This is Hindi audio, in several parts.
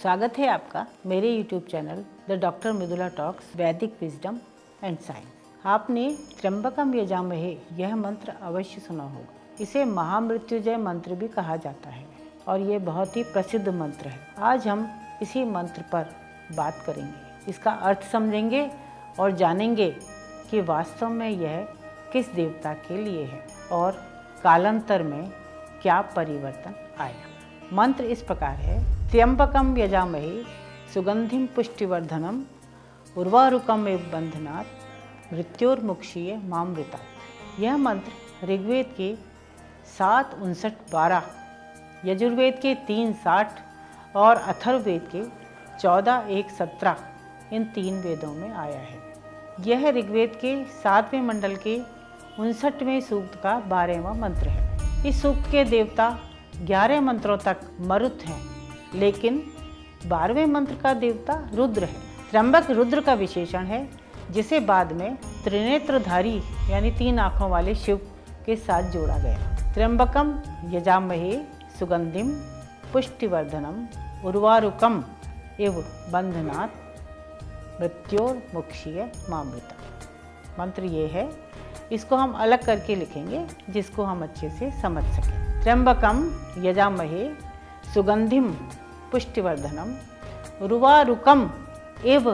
स्वागत है आपका मेरे YouTube channel the doctor Mridula talks वैदिक विजडम एंड साइंस। आपने त्र्यंबकम यजामहे यह मंत्र अवश्य सुना होगा। इसे महामृत्युंजय मंत्र भी कहा जाता है और ये बहुत ही प्रसिद्ध मंत्र है। आज हम इसी मंत्र पर बात करेंगे, इसका अर्थ समझेंगे और जानेंगे कि वास्तव में यह किस देवता के लिए है और कालांतर में क्या परिवर्तन आया। मंत्र इस प्रकार है: त्र्यंबकम यजामहे सुगंधिम पुष्टिवर्धनम उर्वारुकम एव बंधनात् मृत्योर्मुक्षीय मामृतात्। यह मंत्र ऋग्वेद के 7:59-12, यजुर्वेद के 3:60 और अथर्ववेद के 14:1-17 इन 3 वेदों में आया है। यह ऋग्वेद के 7वें मंडल के 59वें सूक्त का 12वां मंत्र है। इस सूक्त के देवता 11 मंत्रों तक मरुत हैं, लेकिन 12वें मंत्र का देवता रुद्र है। त्र्यंबक रुद्र का विशेषण है, जिसे बाद में त्रिनेत्रधारी यानी 3 आँखों वाले शिव के साथ जोड़ा गया। त्र्यंबकम यजामहे सुगंधिम पुष्टिवर्धनम उर्वारुकम एव बंधनात् मृत्योर्मुक्षीय मामृतात्। मंत्र ये है, इसको हम अलग करके लिखेंगे जिसको हम अच्छे से समझ सकें। त्र्यंबकम यजामहे सुगंधिम पुष्टिवर्धनम उर्वारुकम एव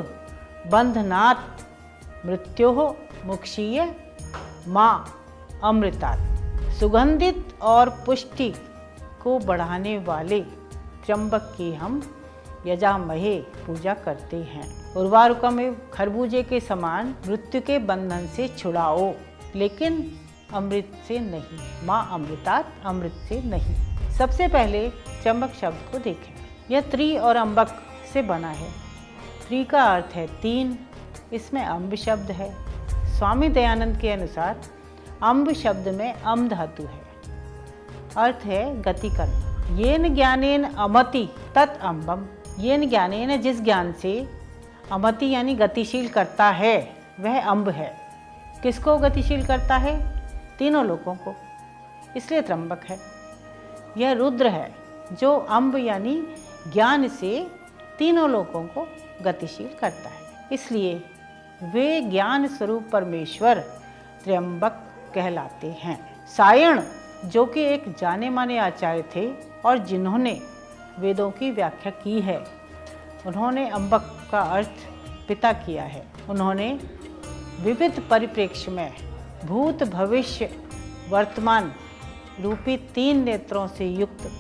बंधनात् मृत्योः मुक्षीय मा अमृतात्। सुगंधित और पुष्टि को बढ़ाने वाले त्र्यंबक की हम यजामहे पूजा करते हैं। उर्वारुकम एव खरबूजे के समान मृत्यु के बंधन से छुड़ाओ, लेकिन अमृत से नहीं। माँ अमृतात्, अमृत से नहीं। सबसे पहले त्र्यंबक शब्द को देखें। यह त्रि और अम्बक से बना है। त्रि का अर्थ है 3, इसमें अम्ब शब्द है। स्वामी दयानंद के अनुसार अम्ब शब्द में अम धातु है, अर्थ है गति करना। येन ज्ञानेन अमति तत् अम्बम। येन ज्ञानेन, जिस ज्ञान से अमति यानी गतिशील करता है, वह अम्ब है। किसको गतिशील करता है? तीनों लोगों को, इसलिए त्र्यंबक है। यह रुद्र है जो अम्ब यानी ज्ञान से तीनों लोगों को गतिशील करता है, इसलिए वे ज्ञान स्वरूप परमेश्वर त्र्यंबक कहलाते हैं। सायण, जो कि एक जाने माने आचार्य थे और जिन्होंने वेदों की व्याख्या की है, उन्होंने अम्बक का अर्थ पिता किया है। उन्होंने विविध परिप्रेक्ष्य में भूत भविष्य वर्तमान रूपी 3 नेत्रों से युक्त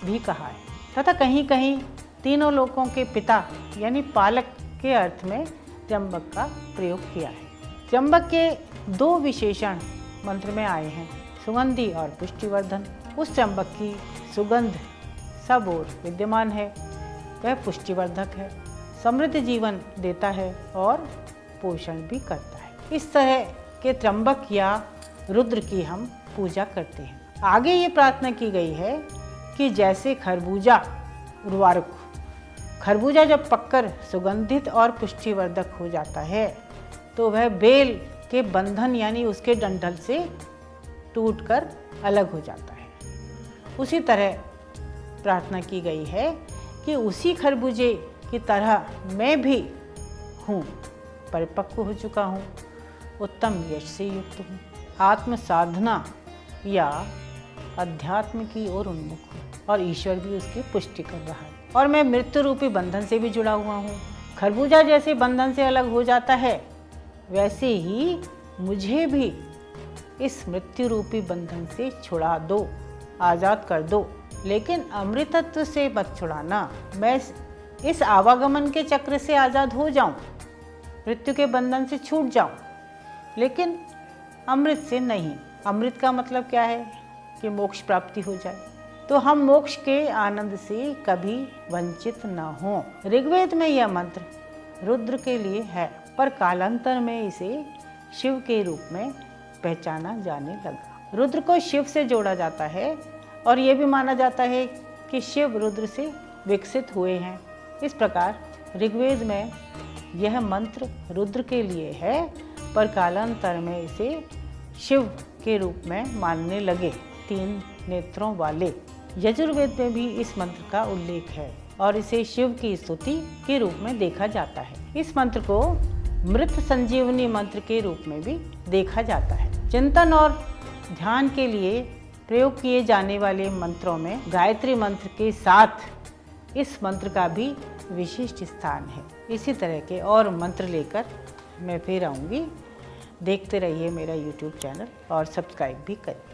भी कहा है, तथा कहीं कहीं तीनों लोकों के पिता यानी पालक के अर्थ में त्र्यंबक का प्रयोग किया है। त्र्यंबक के 2 विशेषण मंत्र में आए हैं, सुगंधि और पुष्टिवर्धन। उस त्र्यंबक की सुगंध सब ओर विद्यमान है, वह पुष्टिवर्धक है, समृद्ध जीवन देता है और पोषण भी करता है। इस तरह के त्र्यंबक या रुद्र की हम पूजा करते हैं। आगे ये प्रार्थना की गई है कि जैसे खरबूजा उर्वारुक, खरबूजा जब पककर सुगंधित और पुष्टिवर्धक हो जाता है तो वह बेल के बंधन यानी उसके डंठल से टूटकर अलग हो जाता है। उसी तरह प्रार्थना की गई है कि उसी खरबूजे की तरह मैं भी हूँ, परिपक्व हो चुका हूँ, उत्तम यश से युक्त हूँ, आत्म साधना या अध्यात्म की ओर उन्मुख हूँ और ईश्वर भी उसकी पुष्टि कर रहा है, और मैं मृत्यु रूपी बंधन से भी जुड़ा हुआ हूँ। खरबूजा जैसे बंधन से अलग हो जाता है, वैसे ही मुझे भी इस मृत्यु रूपी बंधन से छुड़ा दो, आज़ाद कर दो। लेकिन अमृतत्व से मत छुड़ाना, मैं इस आवागमन के चक्र से आज़ाद हो जाऊं, मृत्यु के बंधन से छूट जाऊं, लेकिन अमृत से नहीं। अमृत का मतलब क्या है कि मोक्ष प्राप्ति हो जाए, तो हम मोक्ष के आनंद से कभी वंचित न हों। ऋग्वेद में यह मंत्र रुद्र के लिए है, पर कालांतर में इसे शिव के रूप में पहचाना जाने लगा। रुद्र को शिव से जोड़ा जाता है और यह भी माना जाता है कि शिव रुद्र से विकसित हुए हैं। इस प्रकार ऋग्वेद में यह मंत्र रुद्र के लिए है, पर कालांतर में इसे शिव के रूप में मानने लगे, 3 नेत्रों वाले। यजुर्वेद में भी इस मंत्र का उल्लेख है। और इसे शिव की स्तुति के रूप में देखा जाता है। इस मंत्र को मृत संजीवनी मंत्र के रूप में भी देखा जाता है। चिंतन और ध्यान के लिए प्रयोग किए जाने वाले मंत्रों में गायत्री मंत्र के साथ इस मंत्र का भी विशिष्ट स्थान है। इसी तरह के और मंत्र लेकर मैं फिर आऊँगी। देखते रहिए मेरा YouTube चैनल और सब्सक्राइब भी करिए।